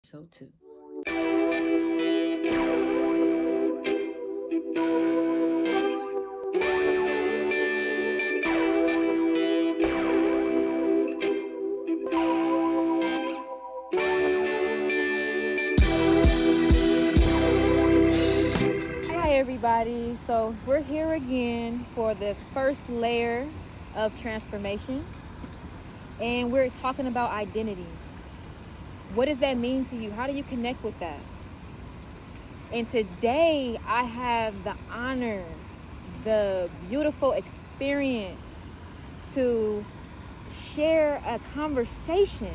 episode 2. Hi everybody, so we're here again for the first layer of transformation, and we're talking about identity. What does that mean to you? How do you connect with that? And today I have the honor, the beautiful experience to share a conversation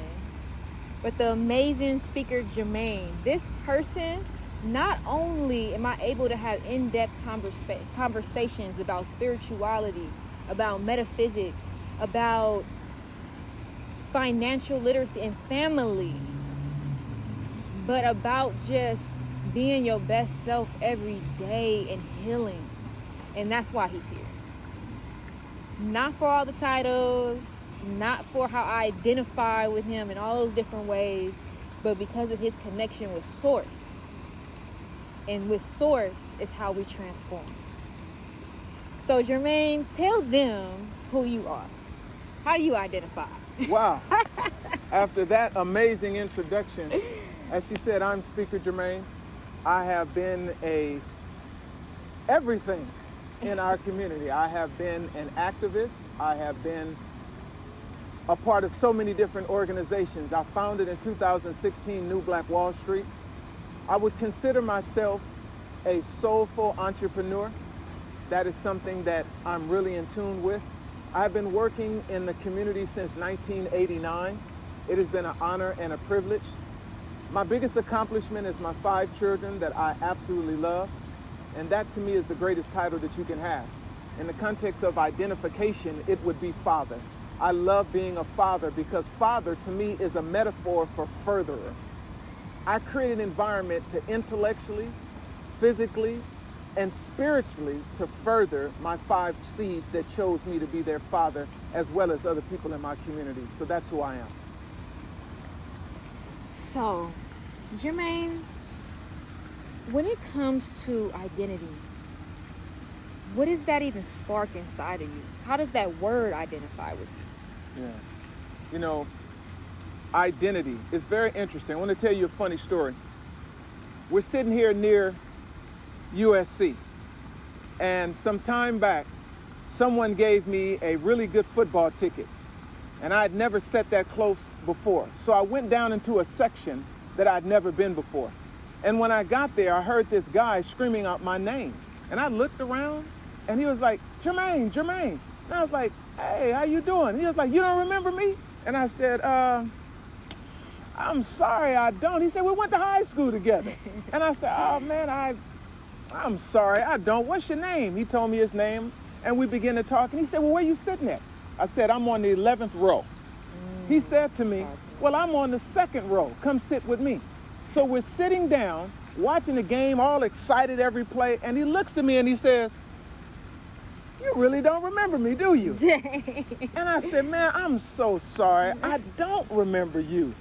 with the amazing Speaker Jermaine. This person, not only am I able to have in-depth conversations about spirituality, about metaphysics, about financial literacy and family, but about just being your best self every day and healing. And that's why he's here. Not for all the titles, not for how I identify with him in all those different ways, but because of his connection with Source. And with Source is how we transform. So Jermaine, tell them who you are. How do you identify? Wow. After that amazing introduction, as she said, I'm Speaker Jermaine. I have been everything in our community. I have been an activist. I have been a part of so many different organizations. I founded in 2016 New Black Wall Street. I would consider myself a soulful entrepreneur. That is something that I'm really in tune with. I've been working in the community since 1989. It has been an honor and a privilege. My biggest accomplishment is my 5 children that I absolutely love. And that to me is the greatest title that you can have. In the context of identification, it would be father. I love being a father because father to me is a metaphor for furtherer. I create an environment to intellectually, physically, and spiritually to further my 5 seeds that chose me to be their father, as well as other people in my community. So that's who I am. So, Jermaine, when it comes to identity, what does that even spark inside of you? How does that word identify with you? Yeah. You know, identity is very interesting. I want to tell you a funny story. We're sitting here near USC, and some time back, someone gave me a really good football ticket, and I had never sat that close before. So I went down into a section that I'd never been before. And when I got there, I heard this guy screaming out my name. And I looked around, and he was like, Jermaine, Jermaine. And I was like, hey, how you doing? He was like, you don't remember me? And I said, I'm sorry, I don't. He said, we went to high school together. And I said, oh, man, I'm sorry, I don't. What's your name? He told me his name, and we began to talk. And he said, well, where you sitting at? I said, I'm on the 11th row. He said to me, well, I'm on the 2nd row. Come sit with me. So we're sitting down, watching the game, all excited every play. And he looks at me and he says, you really don't remember me, do you? And I said, man, I'm so sorry. I don't remember you.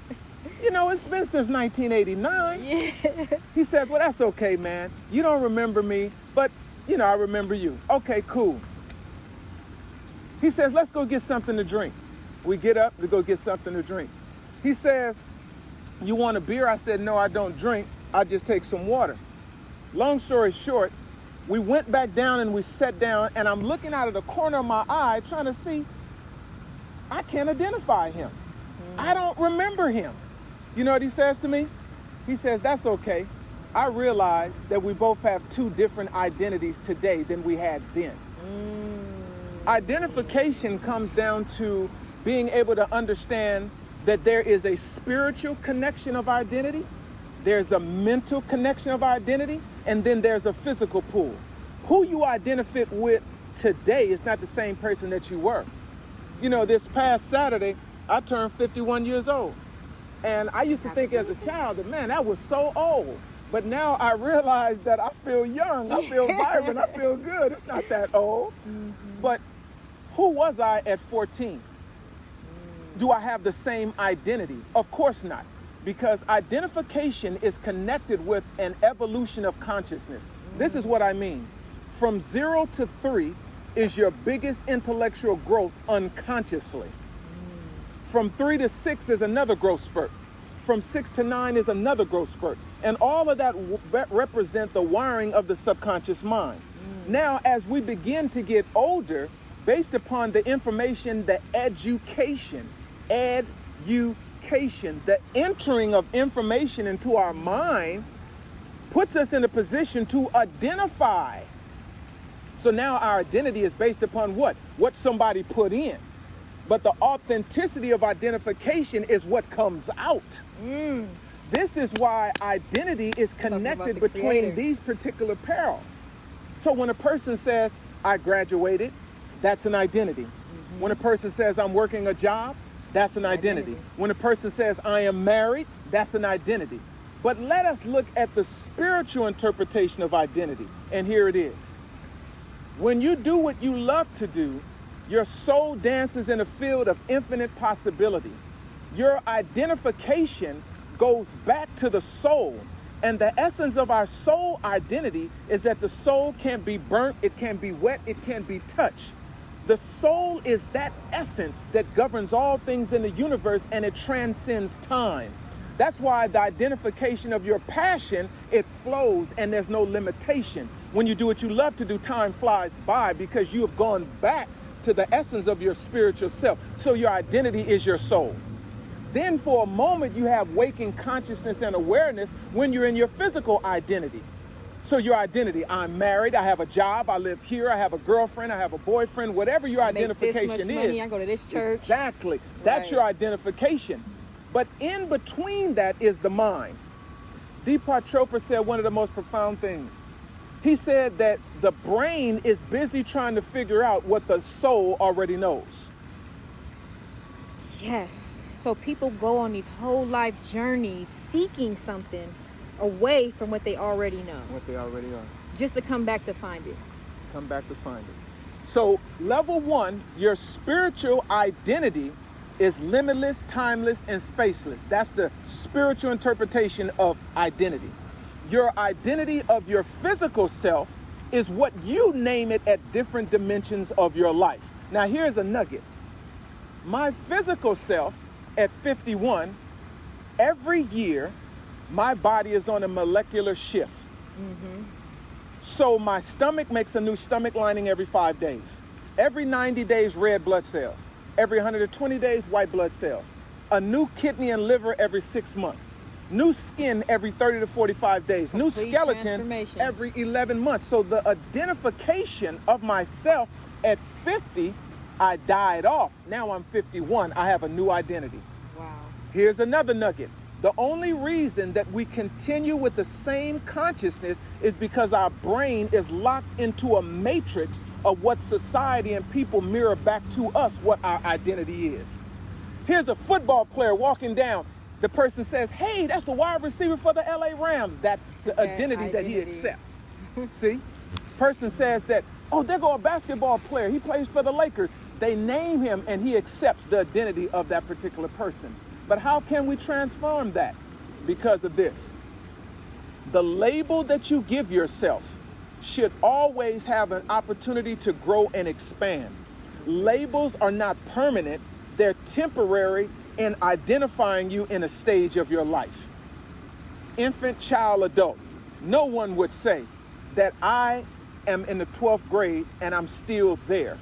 You know, it's been since 1989. Yeah. He said, well, that's okay, man. You don't remember me, but, you know, I remember you. Okay, cool. He says, let's go get something to drink. We get up to go get something to drink. He says, you want a beer? I said, no, I don't drink. I just take some water. Long story short, we went back down and we sat down, and I'm looking out of the corner of my eye trying to see, I can't identify him. I don't remember him. You know what he says to me? He says, that's okay. I realize that we both have 2 different identities today than we had then. Identification comes down to being able to understand that there is a spiritual connection of identity, there's a mental connection of identity, and then there's a physical pull. Who you identify with today is not the same person that you were. You know, this past Saturday, I turned 51 years old. And I used to think as a child that, man, that was so old. But now I realize that I feel young, I feel vibrant, I feel good. It's not that old. But who was I at 14? Do I have the same identity? Of course not. because identification is connected with an evolution of consciousness. This is what I mean. From 0 to 3 is your biggest intellectual growth unconsciously. From 3 to 6 is another growth spurt. From 6 to 9 is another growth spurt. And all of that represent the wiring of the subconscious mind. Now, as we begin to get older, based upon the information, the education, the entering of information into our mind puts us in a position to identify. So now our identity is based upon what? What somebody put in. But the authenticity of identification is what comes out. This is why identity is connected between these particular perils. So when a person says, I graduated, that's an identity. When a person says, I'm working a job, that's an identity. When a person says, I am married, that's an identity. But let us look at the spiritual interpretation of identity. And here it is. When you do what you love to do, your soul dances in a field of infinite possibility. Your identification goes back to the soul. And the essence of our soul identity is that the soul can't be burnt, it can be wet, it can be touched. The soul is that essence that governs all things in the universe, and it transcends time. That's why the identification of your passion, it flows and there's no limitation. When you do what you love to do, time flies by because you have gone back to the essence of your spiritual self. So your identity is your soul. Then for a moment you have waking consciousness and awareness when you're in your physical identity. So your identity, I'm married, I have a job, I live here, I have a girlfriend, I have a boyfriend, whatever your identification make this much money, is. I go to this church. Exactly. That's your identification. But in between that is the mind. Deepak Chopra said one of the most profound things. He said that the brain is busy trying to figure out what the soul already knows. Yes. So people go on these whole life journeys seeking something away from what they already know. What they already are. Just to come back to find it. Come back to find it. So level 1, your spiritual identity is limitless, timeless, and spaceless. That's the spiritual interpretation of identity. Your identity of your physical self is what you name it at different dimensions of your life. Now here's a nugget. My physical self at 51, every year, my body is on a molecular shift. So my stomach makes a new stomach lining every 5 days. Every 90 days, red blood cells. Every 120 days, white blood cells. A new kidney and liver every 6 months. New skin every 30 to 45 days. Complete new skeleton every 11 months. So the identification of myself at 50, I died off. Now I'm 51. I have a new identity. Wow. Here's another nugget. The only reason that we continue with the same consciousness is because our brain is locked into a matrix of what society and people mirror back to us what our identity is. Here's a football player walking down. The person says, hey, that's the wide receiver for the LA Rams. That's the identity that he accepts. See? Person says that, oh, there go a basketball player. He plays for the Lakers. They name him and he accepts the identity of that particular person. But how can we transform that? Because of this. The label that you give yourself should always have an opportunity to grow and expand. Labels are not permanent. They're temporary in identifying you in a stage of your life. Infant, child, adult. No one would say that I am in the 12th grade and I'm still there.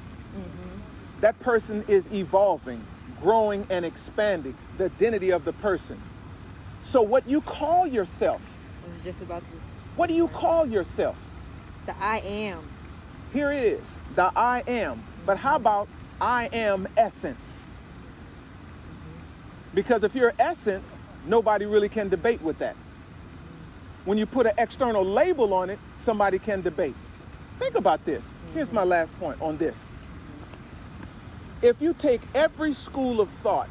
That person is evolving, growing, and expanding the identity of the person. So what you call yourself, I was just about to. What do you call yourself? The I am. Here it is, the I am. But how about I am essence? Because if you're essence, nobody really can debate with that. When you put an external label on it, somebody can debate. Think about this. Here's my last point on this. If you take every school of thought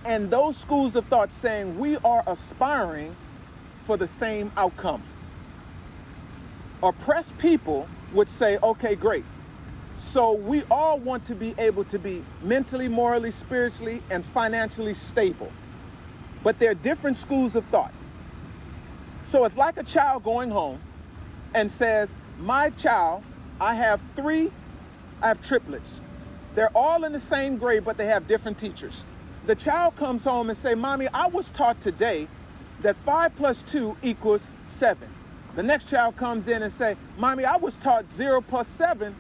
and those schools of thought saying we are aspiring for the same outcome, oppressed people would say, okay, great. So we all want to be able to be mentally, morally, spiritually, and financially stable. but they're different schools of thought. So it's like a child going home and says, my child, I have triplets. They're all in the same grade, but they have different teachers. The child comes home and say, Mommy, I was taught today that 5 plus 2 equals 7. The next child comes in and say, Mommy, I was taught 0 plus 7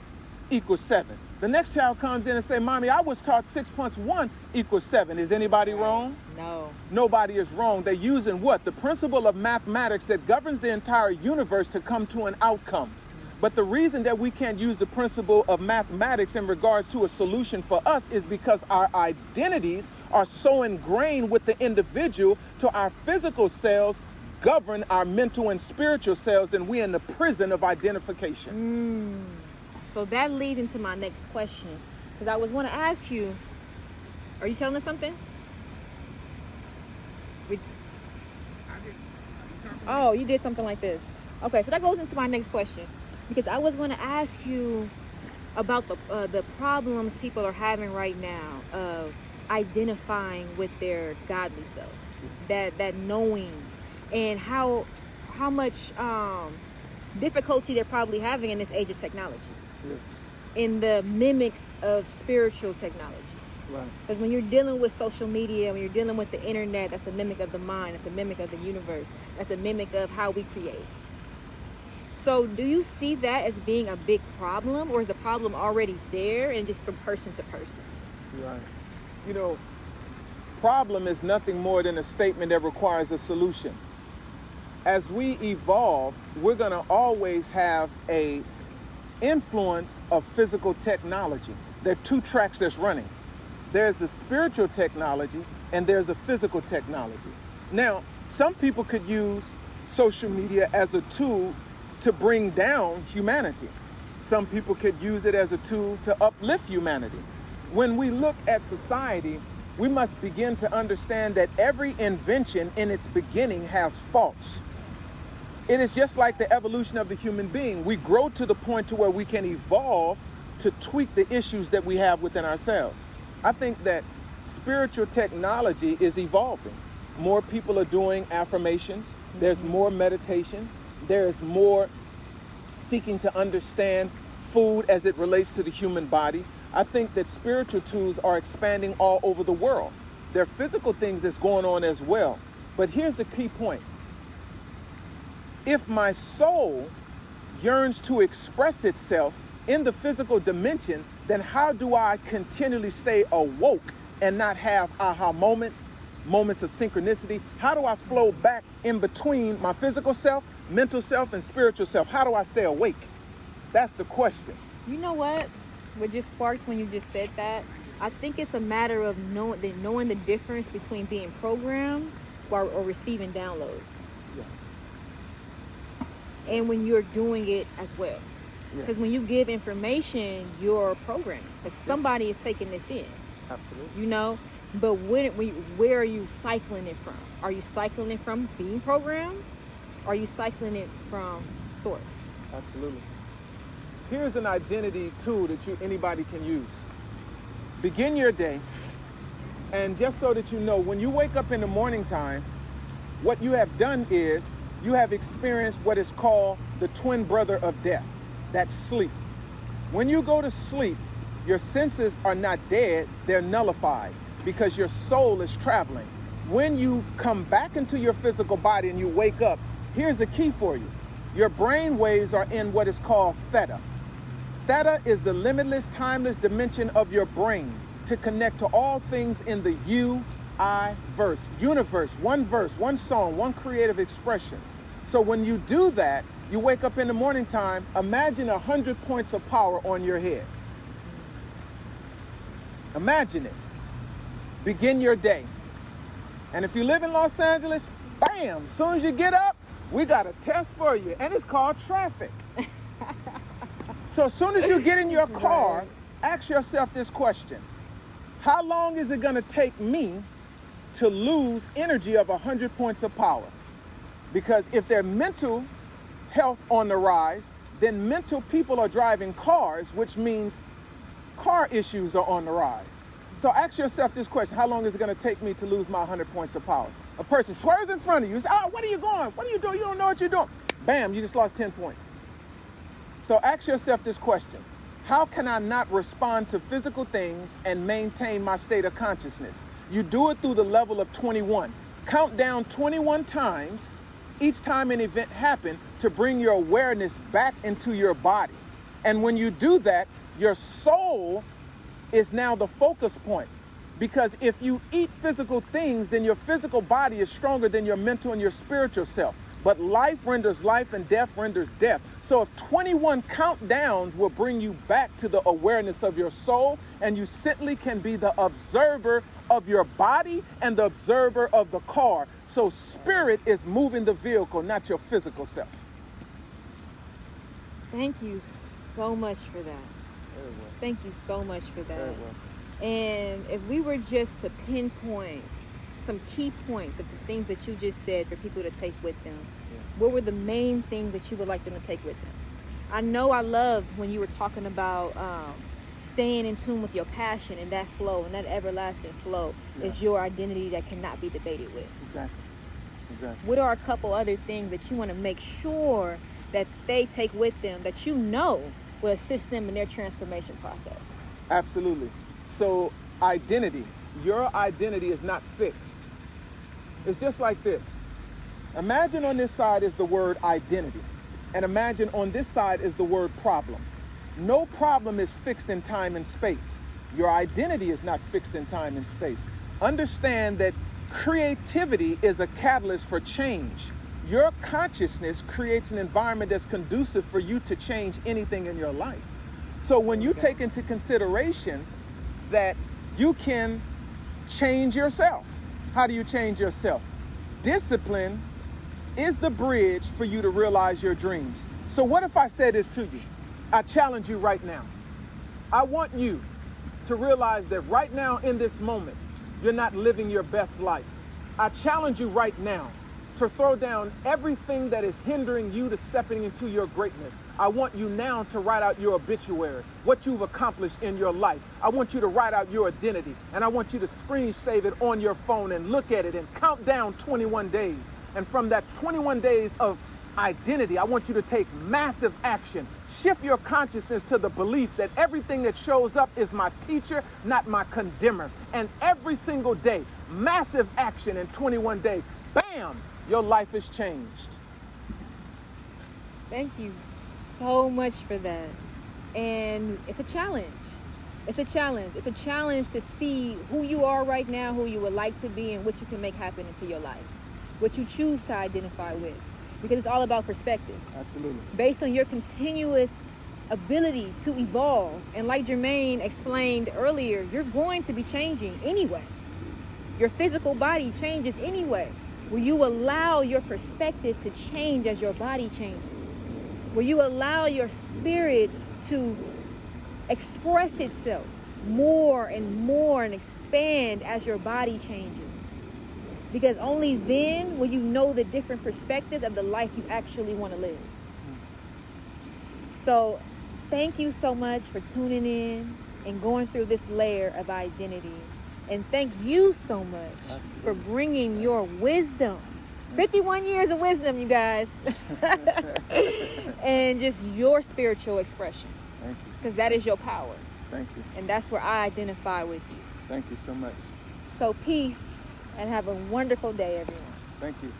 equals 7. The next child comes in and say, Mommy, I was taught 6 plus 1 equals 7. Is anybody wrong? No. Nobody is wrong. They're using what? The principle of mathematics that governs the entire universe to come to an outcome. But the reason that we can't use the principle of mathematics in regards to a solution for us is because our identities are so ingrained with the individual to our physical selves govern our mental and spiritual selves, and we're in the prison of identification. So that leads into my next question, because I was want to ask you, are you telling us something? Oh, you did something like this. Okay, so that goes into my next question, because I was going to ask you about the problems people are having right now of identifying with their godly self, that knowing, and how much difficulty they're probably having in this age of technology, in the mimic of spiritual technology. Right. Because when you're dealing with social media, when you're dealing with the internet, that's a mimic of the mind, that's a mimic of the universe, that's a mimic of how we create. So do you see that as being a big problem, or is the problem already there and just from person to person? Right. You know, problem is nothing more than a statement that requires a solution. As we evolve, we're going to always have a influence of physical technology. There are two tracks that's running. There's a spiritual technology and there's a physical technology. Now, some people could use social media as a tool to bring down humanity. Some people could use it as a tool to uplift humanity. When we look at society, we must begin to understand that every invention in its beginning has faults. It is just like the evolution of the human being. We grow to the point to where we can evolve to tweak the issues that we have within ourselves. I think that spiritual technology is evolving. More people are doing affirmations. There's more meditation. There's more seeking to understand food as it relates to the human body. I think that spiritual tools are expanding all over the world. There are physical things that's going on as well. But here's the key point. If my soul yearns to express itself in the physical dimension, then how do I continually stay awoke and not have aha moments, moments of synchronicity? How do I flow back in between my physical self, mental self, and spiritual self? How do I stay awake? That's the question. You know what just sparked when you just said that? I think it's a matter of knowing the difference between being programmed or receiving downloads. Yeah. And when you're doing it as well. Because when you give information, you're programming. Because somebody is taking this in. Absolutely. You know? But where are you cycling it from? Are you cycling it from being programmed? Or are you cycling it from source? Absolutely. Here's an identity tool that anybody can use. Begin your day, and just so that you know, when you wake up in the morning time, what you have done is you have experienced what is called the twin brother of death. That's sleep. When you go to sleep, your senses are not dead, they're nullified because your soul is traveling. When you come back into your physical body and you wake up, here's the key for you. Your brain waves are in what is called theta. Theta is the limitless, timeless dimension of your brain to connect to all things in the verse, universe, one song, one creative expression. So when you do that, you wake up in the morning time, imagine 100 points of power on your head. Imagine it. Begin your day. And if you live in Los Angeles, bam, as soon as you get up, we got a test for you, and it's called traffic. So as soon as you get in your car, ask yourself this question. How long is it going to take me to lose energy of 100 points of power? Because if their mental health on the rise, then mental people are driving cars, which means car issues are on the rise. So ask yourself this question. How long is it going to take me to lose my 100 points of power? A person swerves in front of you. You say, oh, what are you going? What are you doing? You don't know what you're doing. Bam, you just lost 10 points. So ask yourself this question. How can I not respond to physical things and maintain my state of consciousness? You do it through the level of 21. Count down 21 times each time an event happened to bring your awareness back into your body. And when you do that, your soul is now the focus point. Because if you eat physical things, then your physical body is stronger than your mental and your spiritual self. But life renders life and death renders death. So if 21 countdowns will bring you back to the awareness of your soul, and you simply can be the observer of your body and the observer of the car. So spirit is moving the vehicle, not your physical self. Thank you so much for that. Very well. Thank you so much for that. Very well. And if we were just to pinpoint some key points of the things that you just said for people to take with them, what were the main things that you would like them to take with them? I know I loved when you were talking about staying in tune with your passion, and that flow, and that everlasting flow is your identity that cannot be debated with. Exactly. Exactly. What are a couple other things that you want to make sure that they take with them that you know will assist them in their transformation process? Absolutely. So identity, your identity is not fixed. It's just like this. Imagine on this side is the word identity, and imagine on this side is the word problem. No problem is fixed in time and space. Your identity is not fixed in time and space. Understand that creativity is a catalyst for change. Your consciousness creates an environment that's conducive for you to change anything in your life. So when you take into consideration that you can change yourself. How do you change yourself? Discipline is the bridge for you to realize your dreams. So what if I say this to you? I challenge you right now. I want you to realize that right now in this moment, you're not living your best life. I challenge you right now to throw down everything that is hindering you to stepping into your greatness. I want you now to write out your obituary, what you've accomplished in your life. I want you to write out your identity, and I want you to screen save it on your phone and look at it and count down 21 days. And from that 21 days of identity, I want you to take massive action. Shift your consciousness to the belief that everything that shows up is my teacher, not my condemner. And every single day, massive action in 21 days. Bam! Your life is changed. Thank you so much for that. And it's a challenge. It's a challenge. It's a challenge to see who you are right now, who you would like to be, and what you can make happen into your life. What you choose to identify with. Because it's all about perspective. Absolutely. Based on your continuous ability to evolve. And like Jermaine explained earlier, you're going to be changing anyway. Your physical body changes anyway. Will you allow your perspective to change as your body changes? Will you allow your spirit to express itself more and more and expand as your body changes? Because only then will you know the different perspectives of the life you actually want to live. So thank you so much for tuning in and going through this layer of identity. And thank you so much for bringing your wisdom. 51 years of wisdom, you guys. And just your spiritual expression. Thank you. Because that is your power. Thank you. And that's where I identify with you. Thank you so much. So peace and have a wonderful day, everyone. Thank you.